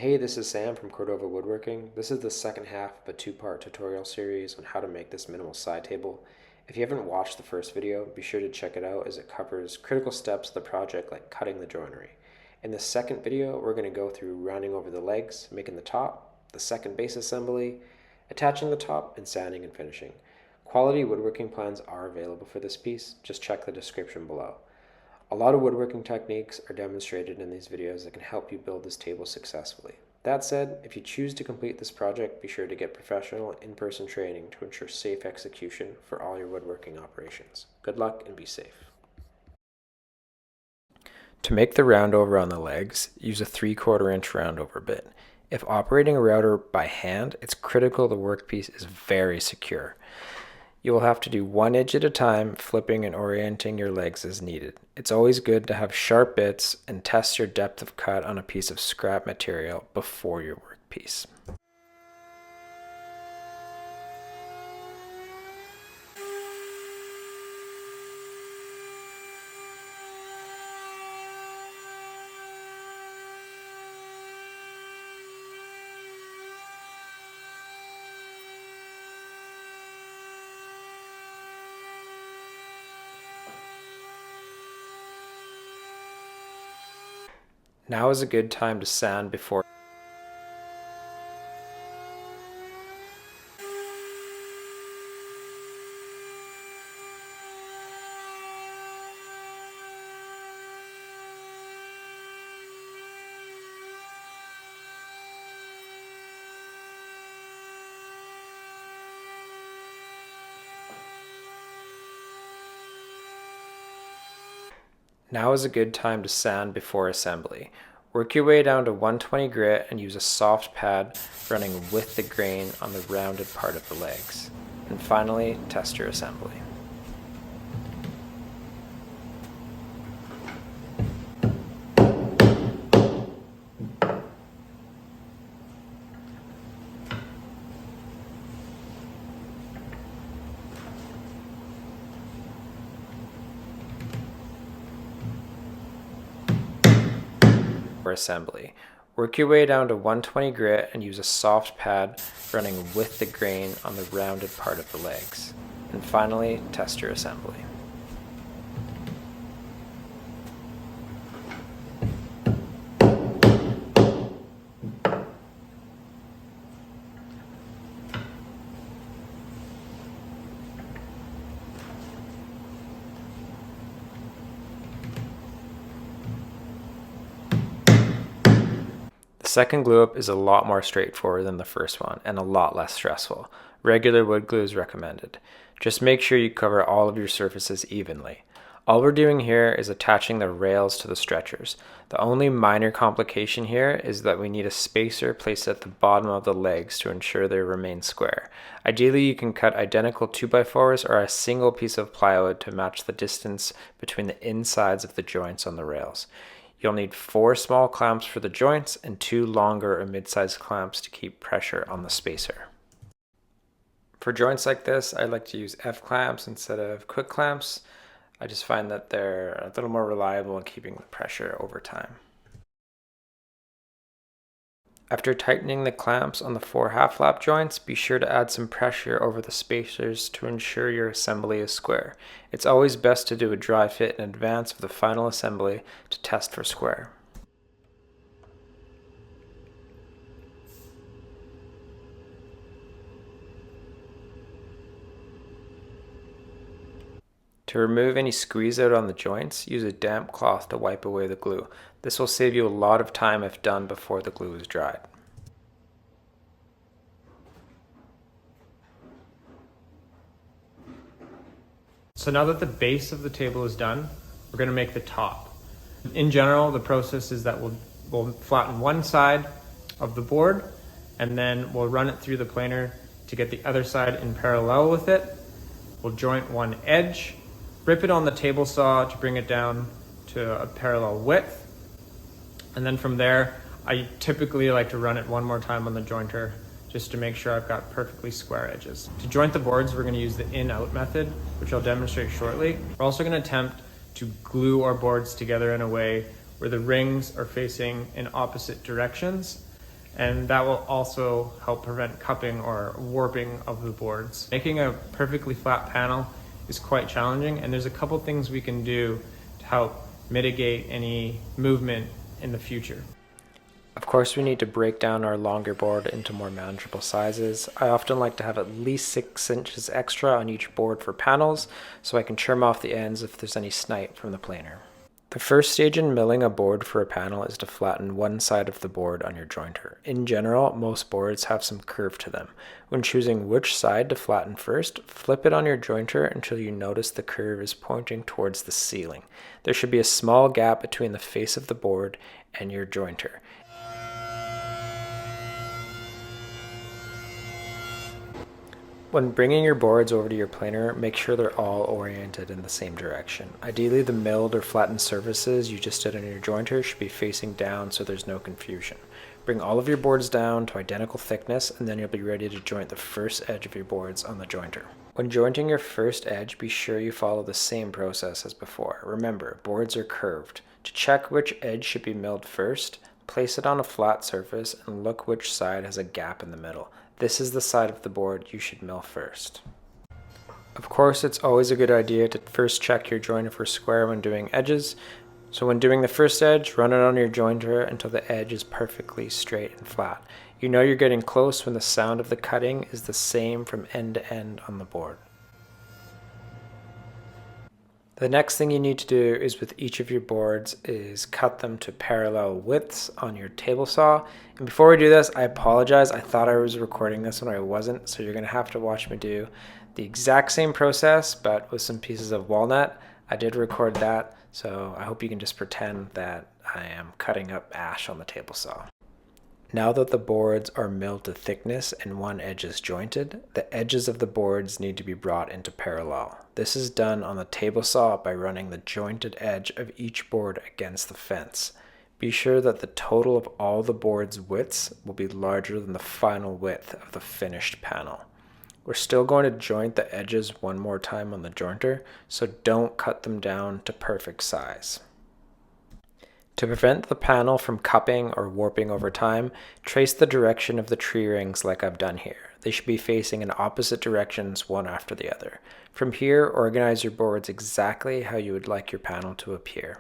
Hey, this is Sam from Cordova Woodworking. This is the second half of a two-part tutorial series on how to make this minimal side table. If you haven't watched the first video, be sure to check it out as it covers critical steps of the project like cutting the joinery. In the second video, we're going to go through rounding over the legs, making the top, the second base assembly, attaching the top, and sanding and finishing. Quality woodworking plans are available for this piece, just check the description below. A lot of woodworking techniques are demonstrated in these videos that can help you build this table successfully. That said, if you choose to complete this project, be sure to get professional in-person training to ensure safe execution for all your woodworking operations. Good luck and be safe. To make the round over on the legs, use a 3/4 inch round over bit. If operating a router by hand, it's critical the workpiece is very secure. You will have to do one edge at a time, flipping and orienting your legs as needed. It's always good to have sharp bits and test your depth of cut on a piece of scrap material before your workpiece. Now is a good time to sand before assembly. Work your way down to 120 grit and use a soft pad running with the grain on the rounded part of the legs. And finally, test your assembly. Assembly. Work your way down to 120 grit and use a soft pad running with the grain on the rounded part of the legs. And finally, test your assembly. The second glue up is a lot more straightforward than the first one and a lot less stressful. Regular wood glue is recommended. Just make sure you cover all of your surfaces evenly. All we're doing here is attaching the rails to the stretchers. The only minor complication here is that we need a spacer placed at the bottom of the legs to ensure they remain square. Ideally, you can cut identical 2x4s or a single piece of plywood to match the distance between the insides of the joints on the rails. You'll need 4 small clamps for the joints and 2 longer or mid-sized clamps to keep pressure on the spacer. For joints like this, I like to use F-clamps instead of quick clamps. I just find that they're a little more reliable in keeping the pressure over time. After tightening the clamps on the 4 half-lap joints, be sure to add some pressure over the spacers to ensure your assembly is square. It's always best to do a dry fit in advance of the final assembly to test for square. To remove any squeeze out on the joints, use a damp cloth to wipe away the glue. This will save you a lot of time if done before the glue is dried. So now that the base of the table is done, we're going to make the top. In general, the process is that we'll flatten one side of the board and then we'll run it through the planer to get the other side in parallel with it. We'll joint one edge, rip it on the table saw to bring it down to a parallel width. And then from there, I typically like to run it one more time on the jointer just to make sure I've got perfectly square edges. To joint the boards, we're going to use the in-out method, which I'll demonstrate shortly. We're also going to attempt to glue our boards together in a way where the rings are facing in opposite directions. and that will also help prevent cupping or warping of the boards. Making a perfectly flat panel is quite challenging, and there's a couple things we can do to help mitigate any movement in the future. Of course, we need to break down our longer board into more manageable sizes. I often like to have at least 6 inches extra on each board for panels, so I can trim off the ends if there's any snipe from the planer. The first stage in milling a board for a panel is to flatten one side of the board on your jointer. In general, most boards have some curve to them. When choosing which side to flatten first, flip it on your jointer until you notice the curve is pointing towards the ceiling. There should be a small gap between the face of the board and your jointer. When bringing your boards over to your planer, make sure they're all oriented in the same direction. Ideally, the milled or flattened surfaces you just did on your jointer should be facing down so there's no confusion. Bring all of your boards down to identical thickness, and then you'll be ready to joint the first edge of your boards on the jointer. When jointing your first edge, be sure you follow the same process as before. Remember, boards are curved. To check which edge should be milled first, place it on a flat surface and look which side has a gap in the middle. This is the side of the board you should mill first. Of course, it's always a good idea to first check your jointer for square when doing edges. So when doing the first edge, run it on your jointer until the edge is perfectly straight and flat. You know you're getting close when the sound of the cutting is the same from end to end on the board. The next thing you need to do is with each of your boards is cut them to parallel widths on your table saw. And before we do this, I apologize. I thought I was recording this when I wasn't, so you're going to have to watch me do the exact same process, but with some pieces of walnut. I did record that, so I hope you can just pretend that I am cutting up ash on the table saw. Now that the boards are milled to thickness and one edge is jointed, the edges of the boards need to be brought into parallel. This is done on the table saw by running the jointed edge of each board against the fence. Be sure that the total of all the board's widths will be larger than the final width of the finished panel. We're still going to joint the edges one more time on the jointer, so don't cut them down to perfect size. To prevent the panel from cupping or warping over time, trace the direction of the tree rings like I've done here. They should be facing in opposite directions, one after the other. From here, organize your boards exactly how you would like your panel to appear.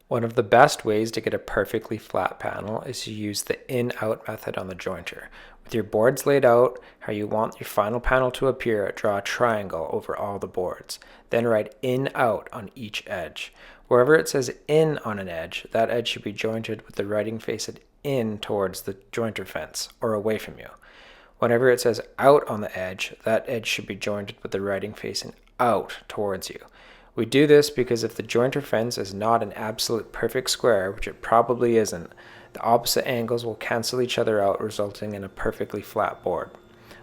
One of the best ways to get a perfectly flat panel is to use the in-out method on the jointer. With your boards laid out how you want your final panel to appear, draw a triangle over all the boards. Then write in-out on each edge. Wherever it says in on an edge, that edge should be jointed with the writing facing in towards the jointer fence or away from you. Whenever it says out on the edge, that edge should be jointed with the writing facing out towards you. We do this because if the jointer fence is not an absolute perfect square, which it probably isn't, the opposite angles will cancel each other out, resulting in a perfectly flat board.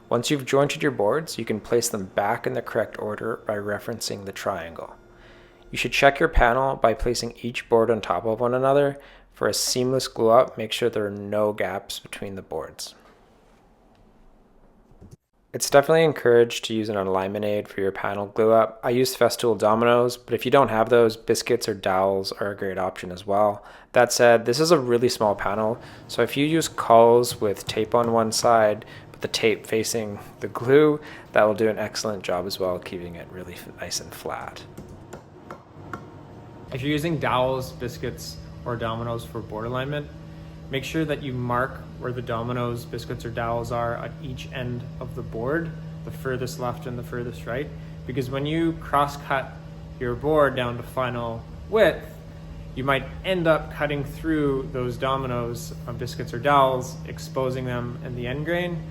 Once you've jointed your boards, you can place them back in the correct order by referencing the triangle. You should check your panel by placing each board on top of one another. For a seamless glue up, make sure there are no gaps between the boards. It's definitely encouraged to use an alignment aid for your panel glue up. I use Festool dominoes, but if you don't have those, biscuits or dowels are a great option as well. That said, this is a really small panel, so if you use cauls with tape on one side, but the tape facing the glue, that will do an excellent job as well, keeping it really nice and flat. If you're using dowels, biscuits, or dominoes for board alignment, make sure that you mark where the dominoes, biscuits, or dowels are at each end of the board, the furthest left and the furthest right, because when you cross-cut your board down to final width, you might end up cutting through those dominoes, biscuits, or dowels, exposing them in the end grain,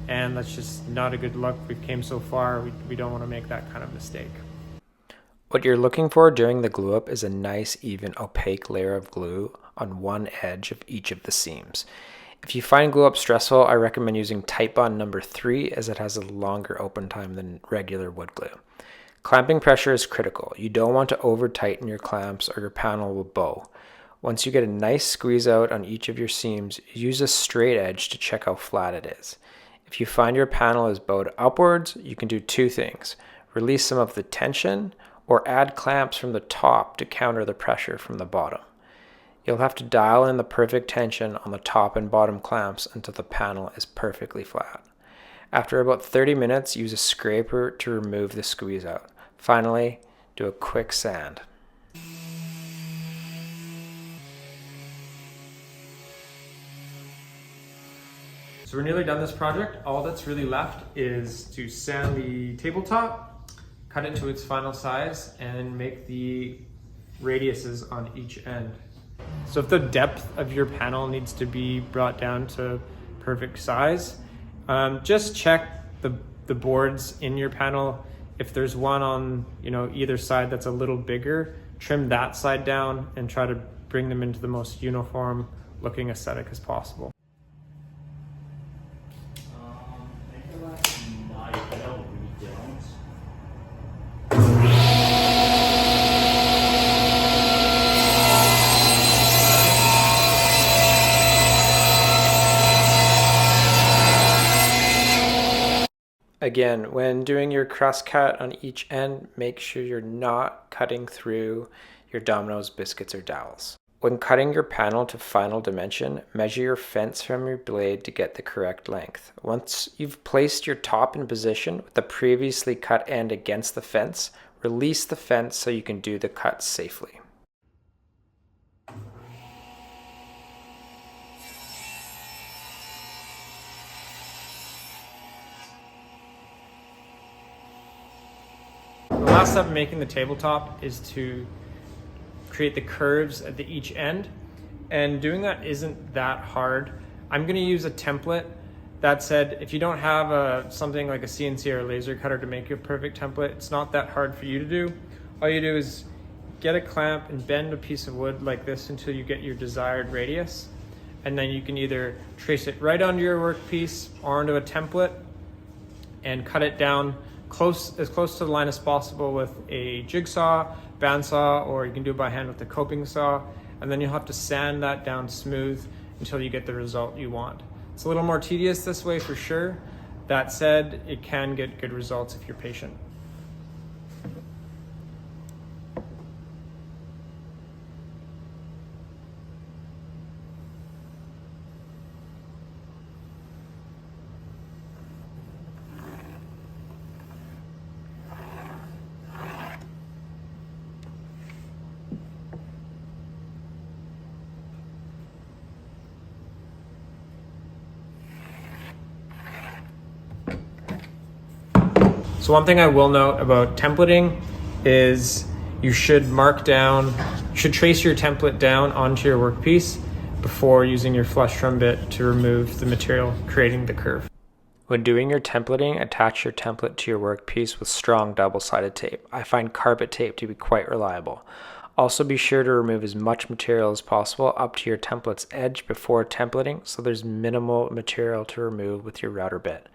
and that's just not a good look. We've came so far, we don't want to make that kind of mistake. What you're looking for during the glue up is a nice, even, opaque layer of glue on one edge of each of the seams. If you find glue up stressful, I recommend using Titebond number 3 as it has a longer open time than regular wood glue. Clamping pressure is critical. You don't want to over tighten your clamps or your panel will bow. Once you get a nice squeeze out on each of your seams, use a straight edge to check how flat it is. If you find your panel is bowed upwards, you can do two things. Release some of the tension or add clamps from the top to counter the pressure from the bottom. You'll have to dial in the perfect tension on the top and bottom clamps until the panel is perfectly flat. After about 30 minutes, use a scraper to remove the squeeze out. Finally, do a quick sand. So we're nearly done this project. All that's really left is to sand the tabletop, cut it to its final size, and make the radiuses on each end. So if the depth of your panel needs to be brought down to perfect size, just check the boards in your panel. If there's one on either side that's a little bigger, trim that side down and try to bring them into the most uniform looking aesthetic as possible. Again, when doing your crust cut on each end, make sure you're not cutting through your dominoes, biscuits, or dowels. When cutting your panel to final dimension, measure your fence from your blade to get the correct length. Once you've placed your top in position with the previously cut end against the fence, release the fence so you can do the cut safely. The last step in making the tabletop is to create the curves at each end, and doing that isn't that hard. I'm going to use a template. That said, if you don't have something like a CNC or a laser cutter to make a perfect template, it's not that hard for you to do. All you do is get a clamp and bend a piece of wood like this until you get your desired radius, and then you can either trace it right onto your workpiece or onto a template and cut it down as close to the line as possible with a jigsaw, bandsaw, or you can do it by hand with a coping saw, and then you'll have to sand that down smooth until you get the result you want. It's a little more tedious this way for sure. That said, it can get good results if you're patient. So one thing I will note about templating is you should trace your template down onto your workpiece before using your flush drum bit to remove the material creating the curve. When doing your templating, attach your template to your workpiece with strong double-sided tape. I find carpet tape to be quite reliable. Also be sure to remove as much material as possible up to your template's edge before templating so there's minimal material to remove with your router bit.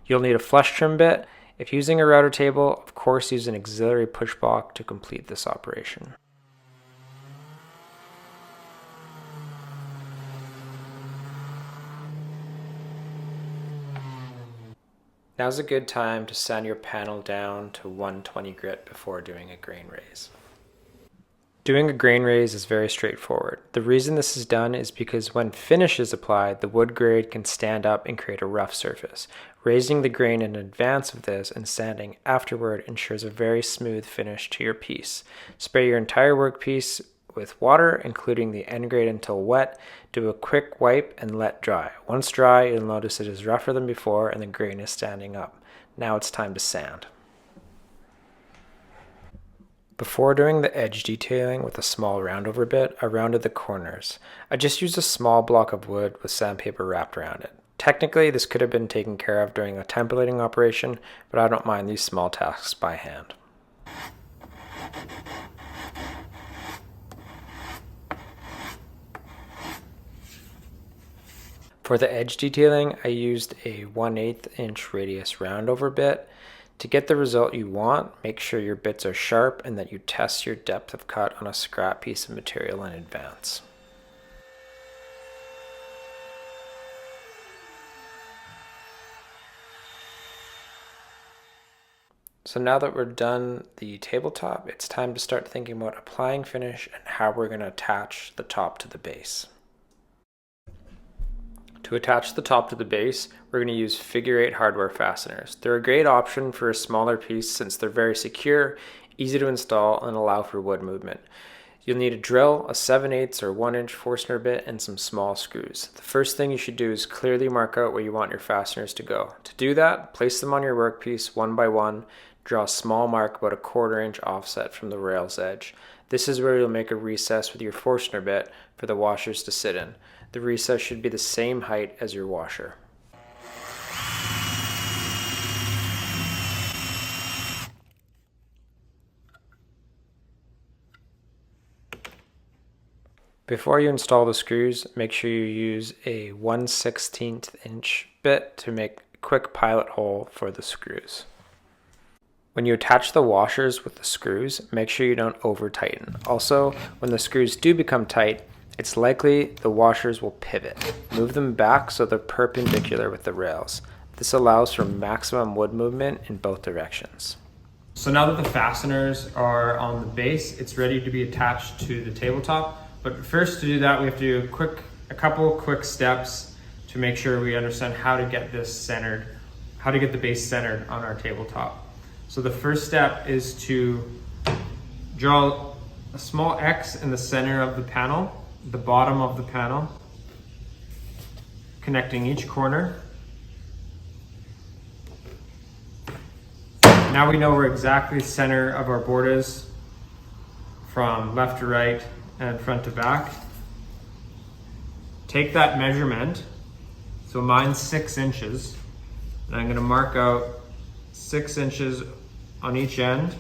You'll need a flush trim bit. If using a router table, of course use an auxiliary push block to complete this operation. Now's a good time to sand your panel down to 120 grit before doing a grain raise. Doing a grain raise is very straightforward. The reason this is done is because when finish is applied, the wood grade can stand up and create a rough surface. Raising the grain in advance of this and sanding afterward ensures a very smooth finish to your piece. Spray your entire workpiece with water, including the end grade until wet. Do a quick wipe and let dry. Once dry, you'll notice it is rougher than before and the grain is standing up. Now it's time to sand. Before doing the edge detailing with a small roundover bit, I rounded the corners. I just used a small block of wood with sandpaper wrapped around it. Technically, this could have been taken care of during a templating operation, but I don't mind these small tasks by hand. For the edge detailing, I used a 1/8 inch radius roundover bit. To get the result you want, make sure your bits are sharp and that you test your depth of cut on a scrap piece of material in advance. So now that we're done the tabletop, it's time to start thinking about applying finish and how we're going to attach the top to the base. To attach the top to the base, we're going to use figure 8 hardware fasteners. They're a great option for a smaller piece since they're very secure, easy to install, and allow for wood movement. You'll need a drill, a 7/8 or 1-inch Forstner bit, and some small screws. The first thing you should do is clearly mark out where you want your fasteners to go. To do that, place them on your workpiece one by one. Draw a small mark about a 1/4 inch offset from the rail's edge. This is where you'll make a recess with your Forstner bit for the washers to sit in. The recess should be the same height as your washer. Before you install the screws, make sure you use a 1/16 inch bit to make a quick pilot hole for the screws. When you attach the washers with the screws, make sure you don't over tighten. Also, when the screws do become tight, it's likely the washers will pivot. Move them back so they're perpendicular with the rails. This allows for maximum wood movement in both directions. So now that the fasteners are on the base, it's ready to be attached to the tabletop. But first, to do that, we have to do a couple quick steps to make sure we understand how to get this centered, how to get the base centered on our tabletop. So the first step is to draw a small X in the center of the panel, the bottom of the panel, connecting each corner. Now we know where exactly the center of our board is from left to right and front to back. Take that measurement, so mine's 6 inches, and I'm going to mark out 6 inches on each end.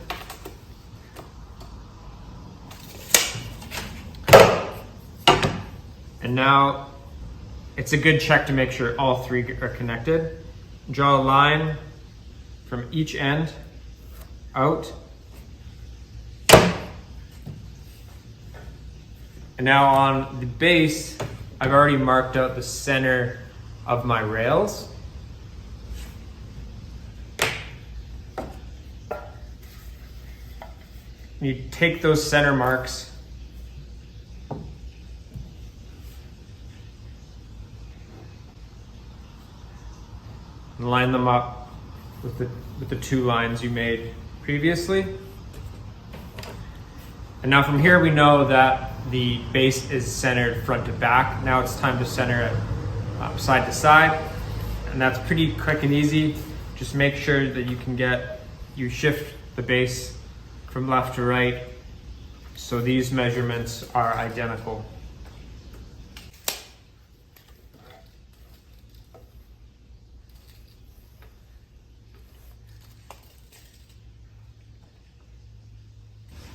And now it's a good check to make sure all three are connected. Draw a line from each end out. And now on the base, I've already marked out the center of my rails. You take those center marks and line them up with the two lines you made previously. And now from here we know that the base is centered front to back. Now it's time to center it side to side. And that's pretty quick and easy. Just make sure that you shift the base from left to right so these measurements are identical.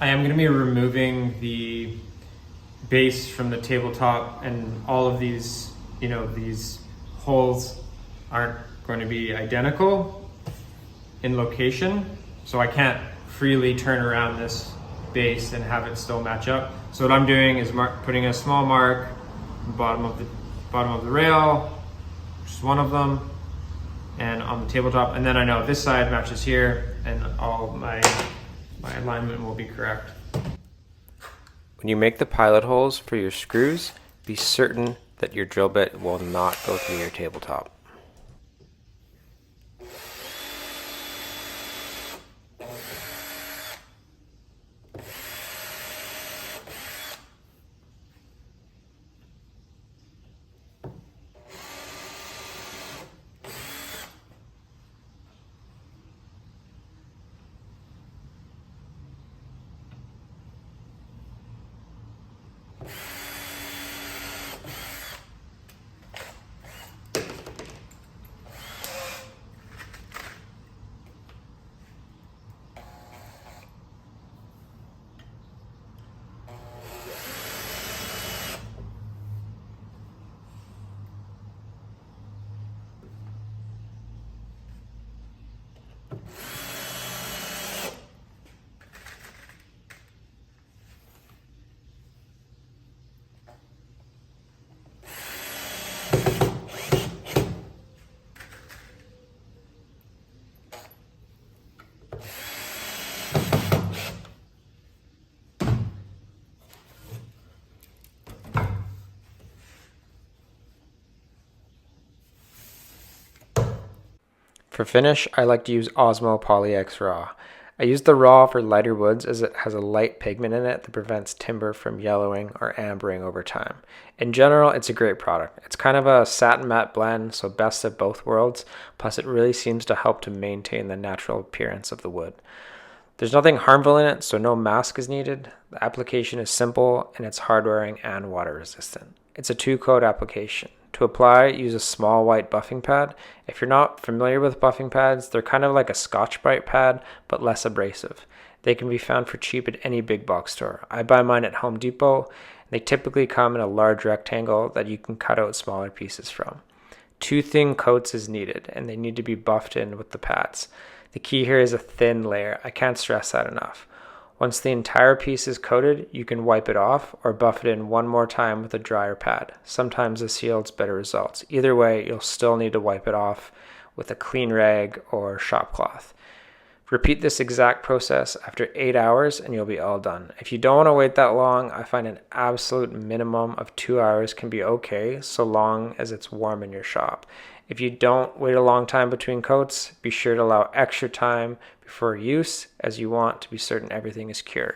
I am going to be removing the base from the tabletop, and all of these, these holes aren't going to be identical in location, so I can't freely turn around this base and have it still match up. So what I'm doing is putting a small mark on the bottom of the rail, just one of them, and on the tabletop, and then I know this side matches here, and all my alignment will be correct. When you make the pilot holes for your screws, be certain that your drill bit will not go through your tabletop. For finish, I like to use Osmo Poly X Raw. I use the raw for lighter woods as it has a light pigment in it that prevents timber from yellowing or ambering over time. In general, it's a great product. It's kind of a satin matte blend, so best of both worlds, plus it really seems to help to maintain the natural appearance of the wood. There's nothing harmful in it, so no mask is needed. The application is simple and it's hard wearing and water resistant. It's a 2-coat application. To apply, use a small white buffing pad. If you're not familiar with buffing pads, they're kind of like a Scotch-Brite pad, but less abrasive. They can be found for cheap at any big box store. I buy mine at Home Depot. They typically come in a large rectangle that you can cut out smaller pieces from. 2 thin coats is needed, and they need to be buffed in with the pads. The key here is a thin layer. I can't stress that enough. Once the entire piece is coated, you can wipe it off or buff it in one more time with a drier pad. Sometimes this yields better results. Either way, you'll still need to wipe it off with a clean rag or shop cloth. Repeat this exact process after 8 hours and you'll be all done. If you don't want to wait that long, I find an absolute minimum of 2 hours can be okay, so long as it's warm in your shop. If you don't wait a long time between coats, be sure to allow extra time before use, as you want to be certain everything is cured.